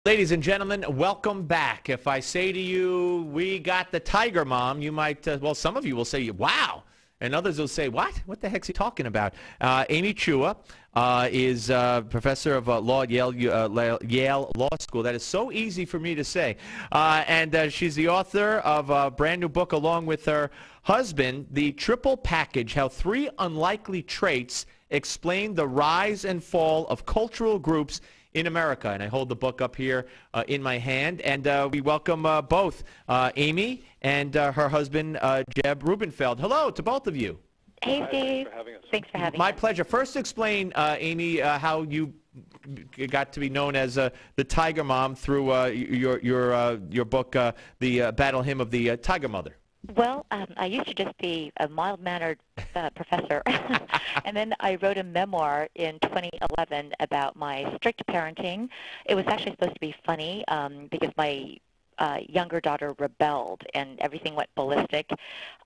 Ladies and gentlemen, welcome back. If I say to you, we got the Tiger Mom, you might, well, some of you will say, wow. And others will say, what? What the heck's he talking about? Amy Chua is professor of law at Yale Law School. That is so easy for me to say. And she's the author of a brand new book along with her husband, The Triple Package, How Three Unlikely Traits Explain the Rise and Fall of Cultural Groups in America. And I hold the book up here in my hand. And we welcome both Amy and her husband, Jeb Rubenfeld. Hello to both of you. Hey, Dave. Thanks for having us. My pleasure. First, explain, Amy, how you got to be known as the Tiger Mom through your book, The Battle Hymn of the Tiger Mother. Well, I used to just be a mild-mannered professor, and then I wrote a memoir in 2011 about my strict parenting. It was actually supposed to be funny because my younger daughter rebelled and everything went ballistic,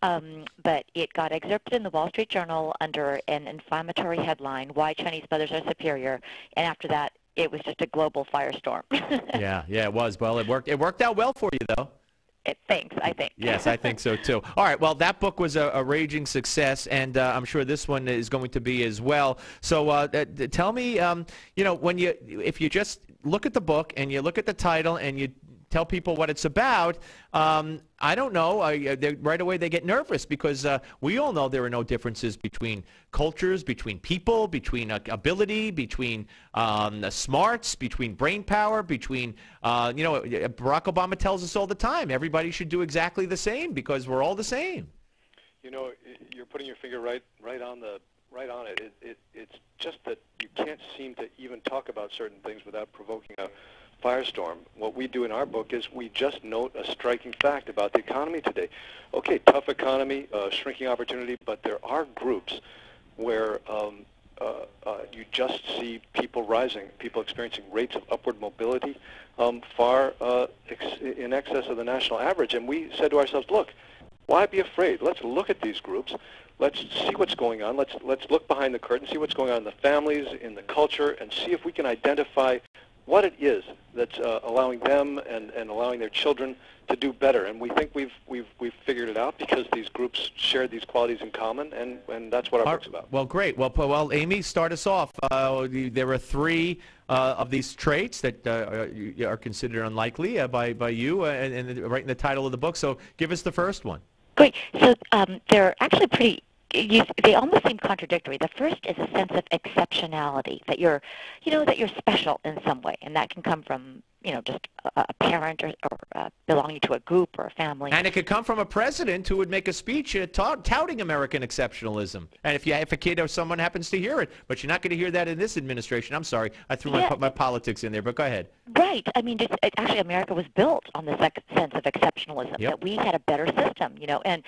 but it got excerpted in the Wall Street Journal under an inflammatory headline, Why Chinese Mothers Are Superior, and after that, it was just a global firestorm. Yeah, it was. Well, it worked out well for you, though. Thanks, I think. Yes, I think so, too. All right, well, that book was a raging success, and I'm sure this one is going to be as well. So tell me, if you just look at the book and you look at the title and you tell people what it's about, I don't know, right away they get nervous because we all know there are no differences between cultures, between people, between ability, between smarts, between brain power, between, Barack Obama tells us all the time, everybody should do exactly the same because we're all the same. You know, you're putting your finger right on it. It's just that you can't seem to even talk about certain things without provoking a firestorm. What we do in our book is we just note a striking fact about the economy today. Okay, tough economy, shrinking opportunity, but there are groups where you just see people rising, people experiencing rates of upward mobility far in excess of the national average. And we said to ourselves, look, why be afraid? Let's look at these groups. Let's see what's going on. Let's look behind the curtain, see what's going on in the families, in the culture, and see if we can identify what it is that's allowing them and allowing their children to do better. And we think we've figured it out because these groups share these qualities in common, and that's what our book's about. Well, great. Well, Amy, start us off. There are three of these traits that are considered unlikely by you, and right in the title of the book. So give us the first one. Great. So they're actually pretty. They almost seem contradictory. The first is a sense of exceptionality, that you're special in some way, and that can come from, just a parent or belonging to a group or a family. And it could come from a president who would make a speech touting American exceptionalism. And if a kid or someone happens to hear it, but you're not going to hear that in this administration. I'm sorry, I threw my politics in there, but go ahead. Right. I mean, actually, America was built on this sense of exceptionalism, that we had a better system, and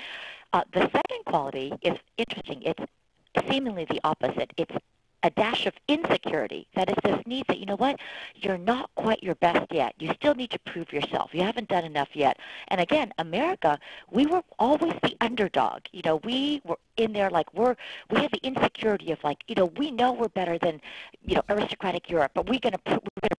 the second quality is interesting. It's seemingly the opposite. It's a dash of insecurity. That is this need that, you're not quite your best yet. You still need to prove yourself. You haven't done enough yet. And again, America, we were always the underdog. We were in there we had the insecurity of we know we're better than, aristocratic Europe, but we're gonna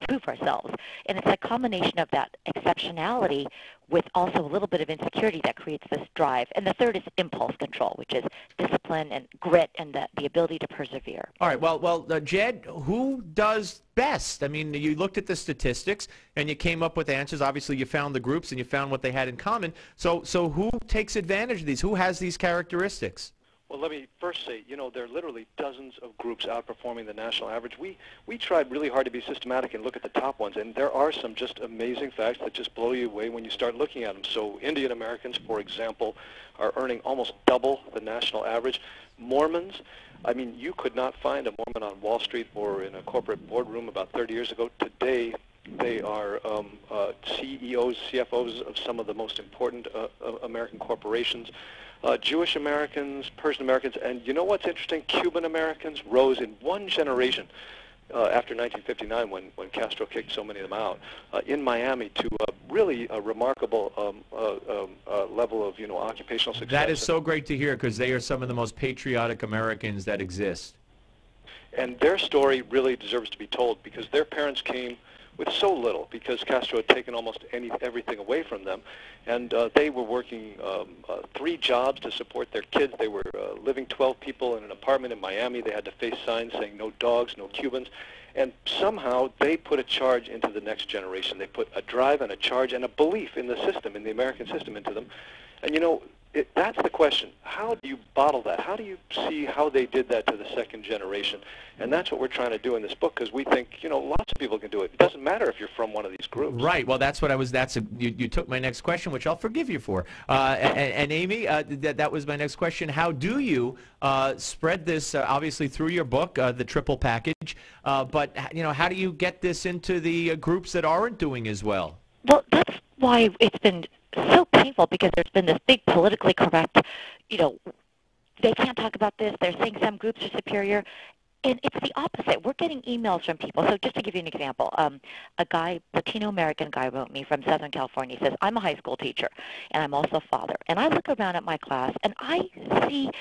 prove ourselves. And it's a combination of that exceptionality with also a little bit of insecurity that creates this drive. And the third is impulse control, which is discipline and grit and the ability to persevere. All right. Well, Jed, who does best? I mean, you looked at the statistics and you came up with answers. Obviously, you found the groups and you found what they had in common. So who takes advantage of these? Who has these characteristics? Well, let me first say, there are literally dozens of groups outperforming the national average. We tried really hard to be systematic and look at the top ones, and there are some just amazing facts that just blow you away when you start looking at them. So Indian Americans, for example, are earning almost double the national average. Mormons, I mean, you could not find a Mormon on Wall Street or in a corporate boardroom about 30 years ago. Today, they are CEOs, CFOs of some of the most important American corporations. Jewish Americans, Persian Americans, and you know what's interesting? Cuban Americans rose in one generation after 1959 when Castro kicked so many of them out in Miami to really a remarkable level of occupational success. That is so great to hear because they are some of the most patriotic Americans that exist. And their story really deserves to be told because their parents came with so little, because Castro had taken almost everything away from them, and they were working 3 jobs to support their kids. They were living 12 people in an apartment in Miami. They had to face signs saying no dogs, no Cubans. And somehow they put a charge into the next generation. They put a drive and a charge and a belief in the system, in the American system, into them. And you know, that's the question. How do you bottle that? How do you see how they did that to the second generation? And that's what we're trying to do in this book, because we think, you know, lots of people can do it. It doesn't matter if you're from one of these groups. Right. Well, that's what I was. You took my next question, which I'll forgive you for. And Amy, that was my next question. How do you spread this, obviously through your book, the triple package? But you know, how do you get this into the groups that aren't doing as well? Well, that's why it's been so painful, because there's been this big politically correct, you know, they can't talk about this. They're saying some groups are superior. And it's the opposite. We're getting emails from people. So just to give you an example, a guy, Latino American guy, wrote me from Southern California. He says, I'm a high school teacher, and I'm also a father. And I look around at my class, and I see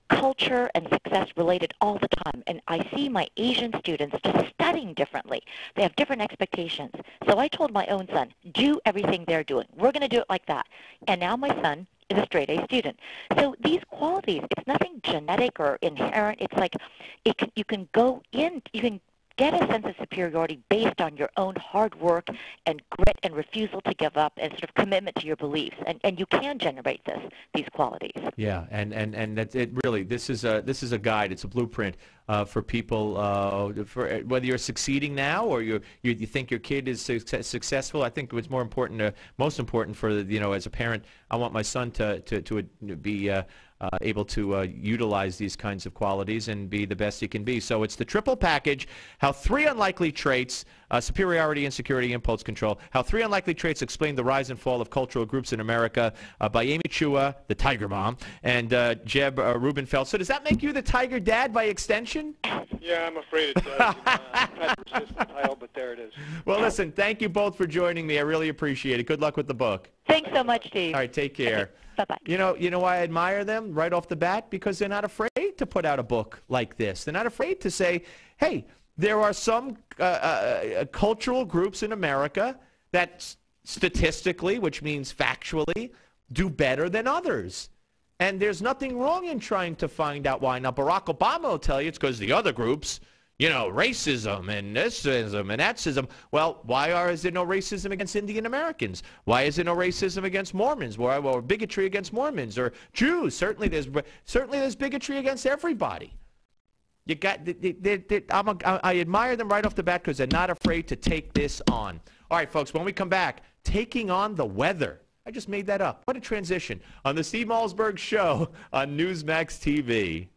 culture and success related all the time. And I see my Asian students just studying differently. They have different expectations. So I told my own son, do everything they're doing. We're going to do it like that. And now my son is a straight-A student. So these qualities, it's nothing genetic or inherent. It's like you can go in, you can get a sense of superiority based on your own hard work and grit and refusal to give up and sort of commitment to your beliefs. And you can generate these qualities. Yeah, and that's it. Really, this is a guide. It's a blueprint for people, for whether you're succeeding now or you think your kid is successful. I think what's most important for, you know, as a parent, I want my son to be able to utilize these kinds of qualities and be the best he can be. So it's the triple package, how 3 unlikely traits, superiority, insecurity, impulse control, how 3 unlikely traits explain the rise and fall of cultural groups in America, by Amy Chua, the Tiger Mom, and Jeb Rubenfeld. So does that make you the Tiger Dad by extension? Yeah, I'm afraid it does. I tried to resist the title, but there it is. Well, listen, thank you both for joining me. I really appreciate it. Good luck with the book. Thanks so much, Steve. All right, take care. Okay. Bye-bye. You know why I admire them right off the bat? Because they're not afraid to put out a book like this. They're not afraid to say, hey, there are some cultural groups in America that statistically, which means factually, do better than others. And there's nothing wrong in trying to find out why. Now, Barack Obama will tell you it's because the other groups, you know, racism and thisism and thatism. Well, why is there no racism against Indian Americans? Why is there no racism against Mormons? Why, or bigotry against Mormons or Jews? Certainly there's bigotry against everybody. You got, I admire them right off the bat because they're not afraid to take this on. All right, folks, when we come back, taking on the weather. I just made that up. What a transition. On the Steve Malzberg Show on Newsmax TV.